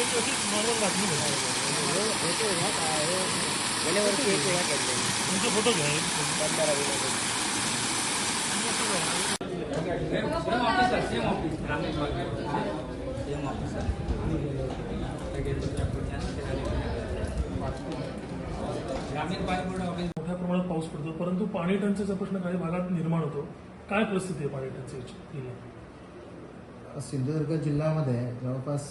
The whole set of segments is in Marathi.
नॉर्मल बातमी गेल्या वर्षी एक वेळा केले तुमचे फोटो घ्या मोठ्या प्रमाणात पाऊस पडतो, परंतु पाणी टंचाईचा प्रश्न काही भागात निर्माण होतो. काय परिस्थिती आहे पाणी टंचाईची? सिंधुदुर्ग जिल्ह्यामध्ये जवळपास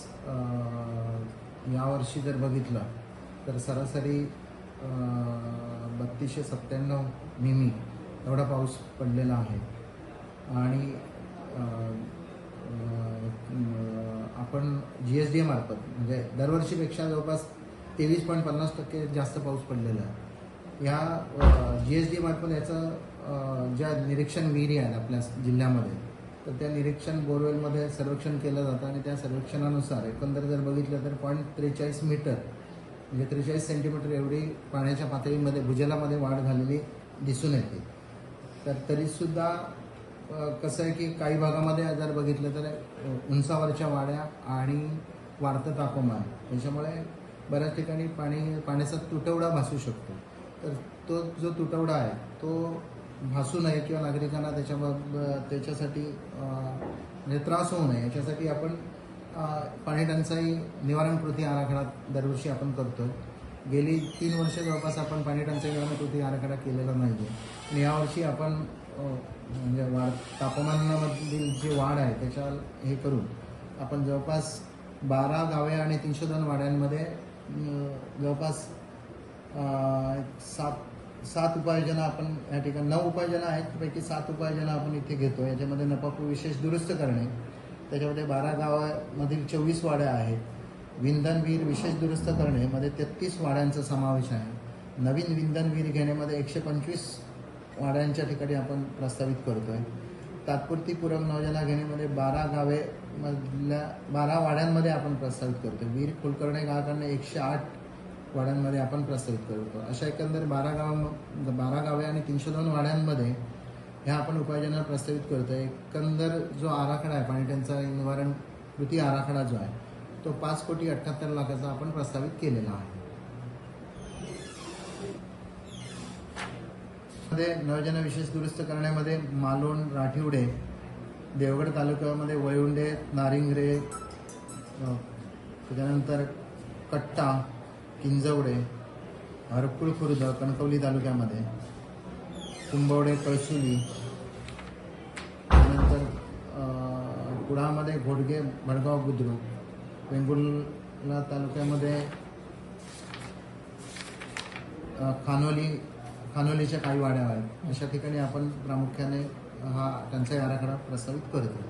यावर्षी जर बघितलं तर सरासरी 3297 मिमी एवढा पाऊस पडलेला आहे. आणि आपण GSDA मार्फत म्हणजे दरवर्षीपेक्षा जवळपास 23.50% जास्त पाऊस पडलेला आहे. ह्या GSDA मार्फत याचं ज्या निरीक्षण विहिरी आहेत आपल्या जिल्ह्यामध्ये, तर त्या निरीक्षण बोरवेलमध्ये सर्वेक्षण केलं जातं आणि त्या सर्वेक्षणानुसार एकंदर जर बघितलं तर 0.43 मीटर म्हणजे 43 सेंटीमीटर एवढी पाण्याच्या पातळीमध्ये भूजलामध्ये वाढ झालेली दिसून येते. तर तरीसुद्धा कसं आहे की काही भागामध्ये जर बघितलं तर उंचावरच्या वाड्या आणि वाढतं तापमान याच्यामुळे बऱ्याच ठिकाणी पाण्याचा तुटवडा भासू शकतो. तर तो जो तुटवडा आहे तो भासू नये किंवा नागरिकांना त्याच्यासाठी म्हणजे त्रास होऊ नये याच्यासाठी आपण पाणी टंचाई निवारण कृती आराखडा दरवर्षी आपण करतो. गेली 3 वर्ष जवळपास आपण पाणी टंचाई निवारण कृती आराखडा केलेला नाही आहे. आणि यावर्षी आपण म्हणजे तापमानामधील जी वाढ आहे त्याच्या हे करून आपण जवळपास 12 गावे आणि 302 वाड्यांमध्ये जवळपास 7 उपाययोजना आपण या ठिकाणी 9 उपाययोजना आहेत, त्यापैकी 7 उपाययोजना आपण इथे घेतो. याच्यामध्ये नपापू विशेष दुरुस्त करणे, त्याच्यामध्ये 12 गावामधील 24 वाड्या आहेत. विंधन विहीर विशेष दुरुस्त करणे मध्ये 33 वाड्यांचा समावेश आहे. नवीन विंधन विहीर घेण्यामध्ये 125 वाड्यांच्या ठिकाणी आपण प्रस्तावित करतोय. तात्पुरती पूरक योजना घेण्यामध्ये 12 गावे मधल्या 12 वाड्यांमध्ये आपण प्रस्तावित करतोय. विहीर खोल करणे गाळ करणे 108 वाड्यांमध्ये आपण प्रस्तावित करतो. अशा एकंदर 12 गावे आणि 302 वाड्यांमध्ये ह्या आपण उपाययोजना प्रस्तावित करतो. एकंदर जो आराखडा आहे पाणी टंचाई निवारण कृती आराखडा जो आहे तो 5,78,00,000 आपण प्रस्तावित केलेला आहे. योजना विशेष दुरुस्त करण्यामध्ये मालोण, राठिवडे, देवगड तालुक्यामध्ये वळुंडे, नारिंगरे, त्याच्यानंतर कट्टा, किंजवडे, हरकुळ खुर्द कणकवली तालुक्यामध्ये, कुंभवडे, कळसुली, त्यानंतर कुडामध्ये घोडगे, भडगाव, बुद्रुक, वेंगुर्ला तालुक्यामध्ये खानोलीच्या काही वाड्या आहेत. अशा ठिकाणी आपण प्रामुख्याने हा टंचाई आराखडा प्रस्तावित करतो.